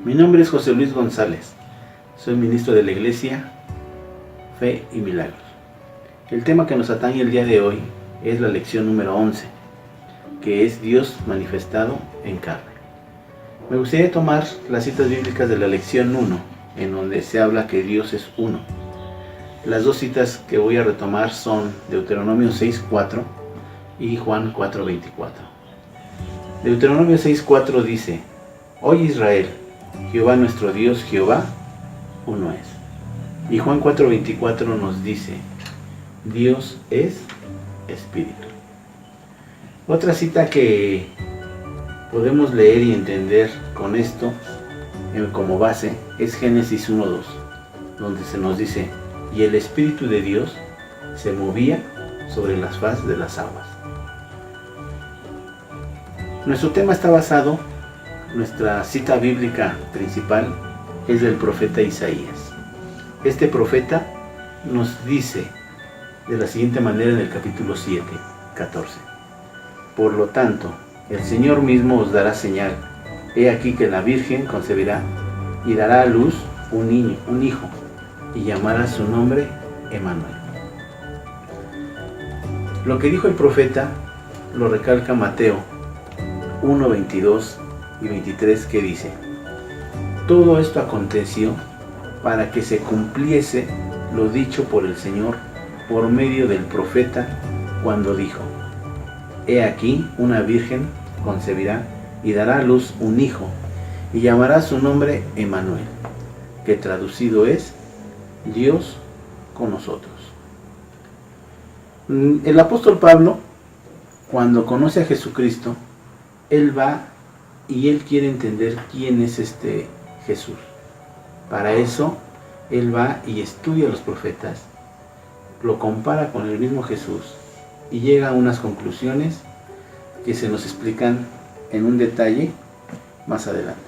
Mi nombre es José Luis González, soy ministro de la Iglesia Fe y Milagros. El tema que nos atañe el día de hoy es la lección número 11, que es Dios manifestado en carne. Me gustaría tomar las citas bíblicas de la lección 1, en donde se habla que Dios es uno. Las dos citas que voy a retomar son Deuteronomio 6:4 y Juan 4:24. Deuteronomio 6:4 dice: Oye Israel, Jehová nuestro Dios, Jehová, uno es. Y Juan 4:24 nos dice: Dios es Espíritu. Otra cita que podemos leer y entender con esto como base es Génesis 1:2, donde se nos dice: y el Espíritu de Dios se movía sobre las faz de las aguas. Nuestro tema está basado, nuestra cita bíblica principal es del profeta Isaías. Este profeta nos dice de la siguiente manera en el capítulo 7:14: por lo tanto, el Señor mismo os dará señal. He aquí que la Virgen concebirá y dará a luz un hijo, y llamará su nombre Emmanuel. Lo que dijo el profeta lo recalca Mateo 1:22 y 23, que dice: todo esto aconteció para que se cumpliese lo dicho por el Señor por medio del profeta, cuando dijo: he aquí una virgen concebirá y dará a luz un hijo, y llamará su nombre Emmanuel, que traducido es Dios con nosotros. El apóstol Pablo, cuando conoce a Jesucristo, él va y él quiere entender quién es este Jesús. Para eso, él va y estudia a los profetas, lo compara con el mismo Jesús y llega a unas conclusiones que se nos explican en un detalle más adelante.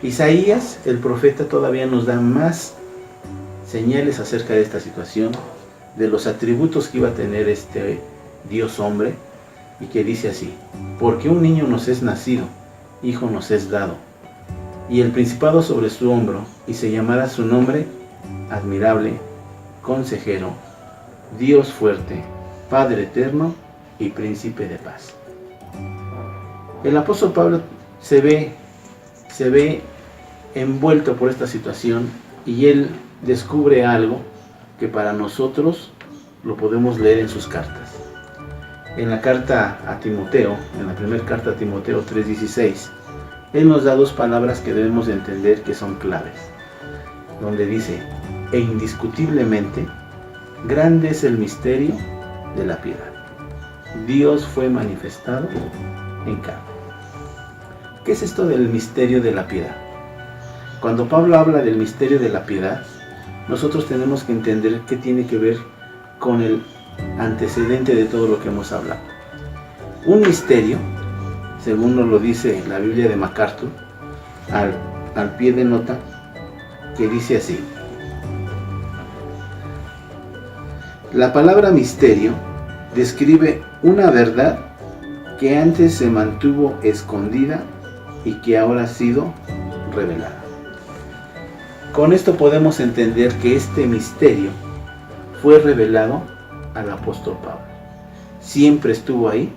Isaías, el profeta, todavía nos da más señales acerca de esta situación, de los atributos que iba a tener este Dios hombre, y que dice así: porque un niño nos es nacido, hijo nos es dado, y el principado sobre su hombro, y se llamará su nombre admirable, consejero, Dios fuerte, Padre eterno y príncipe de paz. El apóstol Pablo se ve envuelto por esta situación, y él descubre algo que para nosotros lo podemos leer en sus cartas. En la carta a Timoteo, en la primera carta a Timoteo 3:16, él nos da dos palabras que debemos de entender que son claves, donde dice: e indiscutiblemente grande es el misterio de la piedad. Dios fue manifestado en carne. ¿Qué es esto del misterio de la piedad? Cuando Pablo habla del misterio de la piedad, nosotros tenemos que entender qué tiene que ver con el antecedente de todo lo que hemos hablado. Un misterio, según nos lo dice la Biblia de MacArthur, al pie de nota, que dice así: la palabra misterio describe una verdad que antes se mantuvo escondida y que ahora ha sido revelada. Con esto podemos entender que este misterio fue revelado al apóstol Pablo. Siempre estuvo ahí,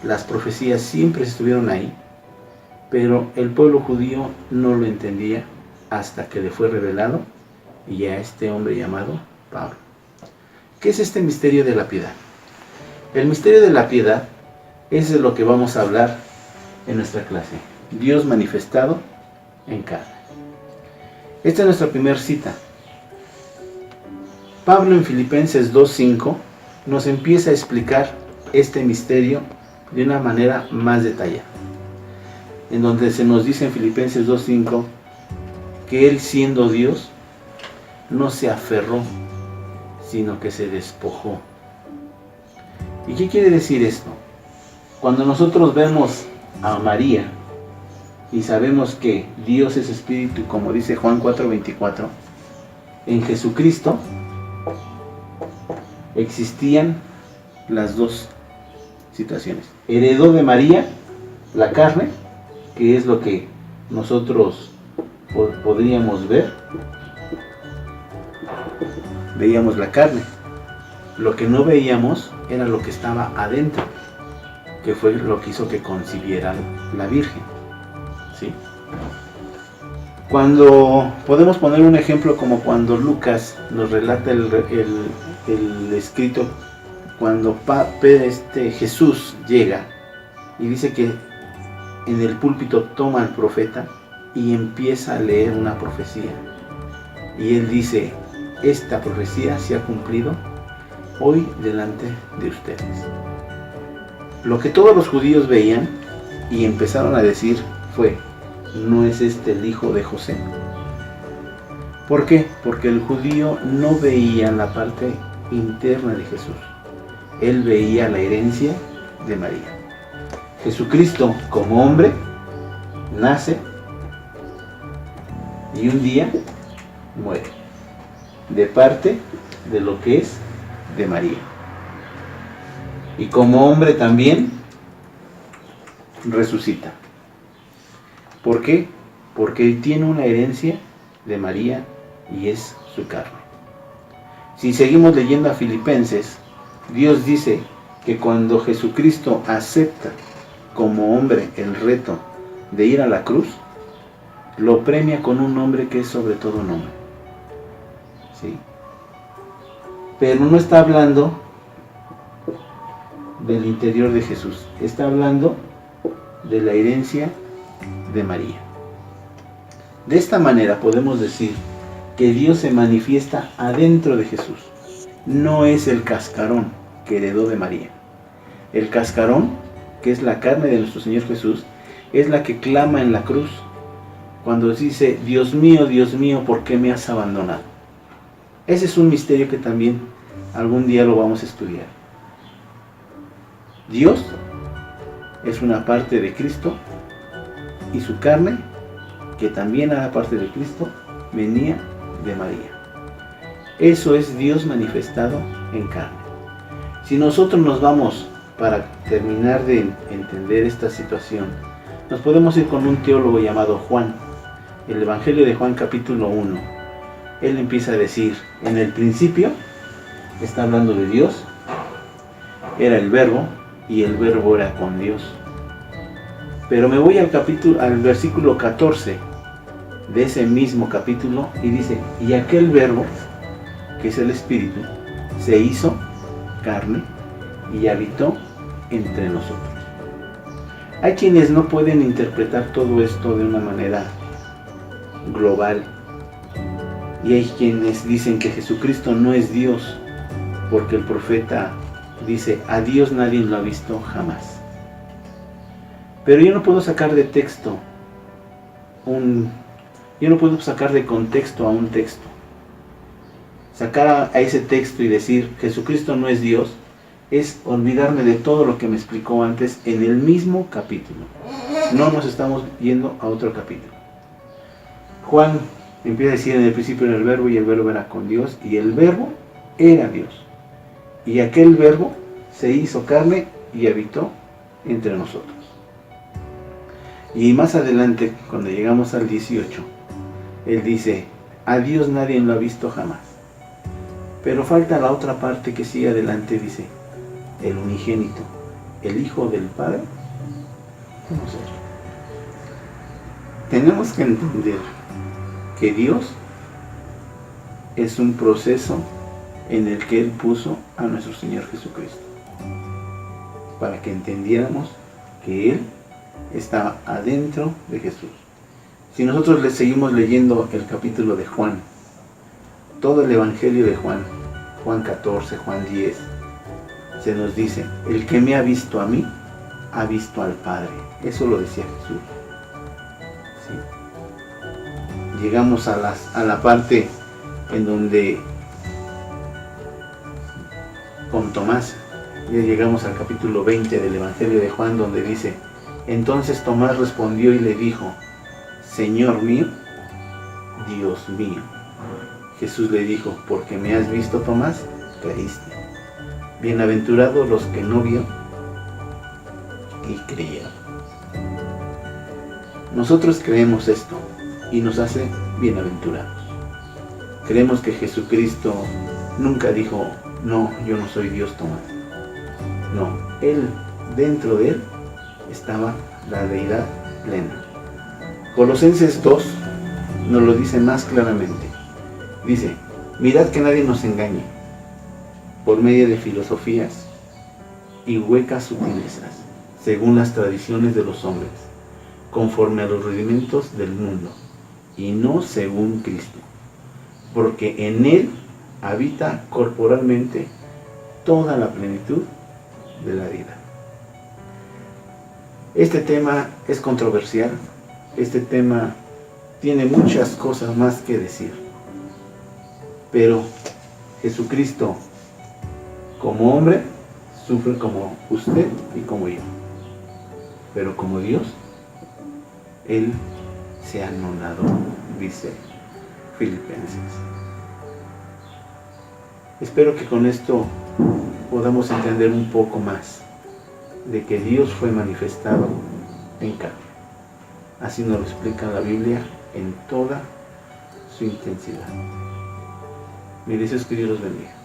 las profecías siempre estuvieron ahí, pero el pueblo judío no lo entendía hasta que le fue revelado, y a este hombre llamado Pablo. ¿Qué es este misterio de la piedad? El misterio de la piedad es de lo que vamos a hablar en nuestra clase: Dios manifestado en carne. Esta es nuestra primera cita. Pablo en Filipenses 2:5 nos empieza a explicar este misterio de una manera más detallada, en donde se nos dice en Filipenses 2:5 que él, siendo Dios, no se aferró, sino que se despojó. ¿Y qué quiere decir esto? Cuando nosotros vemos a María y sabemos que Dios es Espíritu, como dice Juan 4:24, en Jesucristo existían las dos situaciones. Heredó de María la carne, que es lo que nosotros podríamos ver, veíamos la carne. Lo que no veíamos era lo que estaba adentro, que fue lo que hizo que concibiera la Virgen, ¿sí? Cuando podemos poner un ejemplo como cuando Lucas nos relata el escrito, cuando Jesús llega y dice que en el púlpito toma al profeta y empieza a leer una profecía. Y él dice, esta profecía se ha cumplido hoy delante de ustedes. Lo que todos los judíos veían y empezaron a decir fue, ¿no es este el hijo de José? ¿Por qué? Porque el judío no veía la parte interna de Jesús. Él veía la herencia de María. Jesucristo como hombre nace y un día muere, de parte de lo que es de María. Y como hombre también resucita. ¿Por qué? Porque él tiene una herencia de María y es su carne. Si seguimos leyendo a Filipenses, Dios dice que cuando Jesucristo acepta como hombre el reto de ir a la cruz, lo premia con un nombre que es sobre todo nombre. ¿Sí? Pero no está hablando del interior de Jesús, está hablando de la herencia de María. De esta manera podemos decir que Dios se manifiesta adentro de Jesús. No es el cascarón que heredó de María. El cascarón, que es la carne de nuestro Señor Jesús, es la que clama en la cruz cuando dice, Dios mío, ¿por qué me has abandonado? Ese es un misterio que también algún día lo vamos a estudiar. Dios es una parte de Cristo y su carne, que también era parte de Cristo, venía de María. Eso es Dios manifestado en carne. Si nosotros nos vamos, para terminar de entender esta situación, nos podemos ir con un teólogo llamado Juan. El Evangelio de Juan capítulo 1. Él empieza a decir, en el principio, está hablando de Dios, era el verbo, y el verbo era con Dios. Pero me voy al versículo 14 de ese mismo capítulo y dice, y aquel verbo, que es el Espíritu, se hizo carne y habitó entre nosotros. Hay quienes no pueden interpretar todo esto de una manera global, y hay quienes dicen que Jesucristo no es Dios, porque el profeta dice, a Dios nadie lo ha visto jamás. Pero yo no puedo sacar de texto yo no puedo sacar de contexto a un texto. Sacar a ese texto y decir Jesucristo no es Dios es olvidarme de todo lo que me explicó antes en el mismo capítulo. No nos estamos yendo a otro capítulo. Juan empieza a decir, en el principio era el verbo y el verbo era con Dios y el verbo era Dios. Y aquel verbo se hizo carne y habitó entre nosotros. Y más adelante, cuando llegamos al 18, él dice, a Dios nadie lo ha visto jamás. Pero falta la otra parte que sigue adelante, dice, el unigénito, el Hijo del Padre. Vamos a ver. Tenemos que entender que Dios es un proceso en el que Él puso a nuestro Señor Jesucristo, para que entendiéramos que Él estaba adentro de Jesús. Si nosotros le seguimos leyendo el capítulo de Juan, todo el Evangelio de Juan, Juan 14, Juan 10, se nos dice, el que me ha visto a mí, ha visto al Padre. Eso lo decía Jesús. ¿Sí? Llegamos a la parte en donde con Tomás, ya llegamos al capítulo 20 del Evangelio de Juan, donde dice, entonces Tomás respondió y le dijo, Señor mío, Dios mío. Jesús le dijo, porque me has visto, Tomás, creíste. Bienaventurados los que no vieron y creyeron. Nosotros creemos esto y nos hace bienaventurados. Creemos que Jesucristo nunca dijo, no, yo no soy Dios, Tomás. No, dentro de él estaba la deidad plena. Colosenses 2 nos lo dice más claramente. Dice, mirad que nadie nos engañe por medio de filosofías y huecas sutilezas, según las tradiciones de los hombres, conforme a los rudimentos del mundo, y no según Cristo, porque en él habita corporalmente toda la plenitud de la vida. Este tema es controversial, este tema tiene muchas cosas más que decir, pero Jesucristo como hombre sufre como usted y como yo, pero como Dios, Él se anonadó, dice Filipenses. Espero que con esto podamos entender un poco más de que Dios fue manifestado en carne. Así nos lo explica la Biblia en toda su intensidad. Mi deseo es que Dios los bendiga.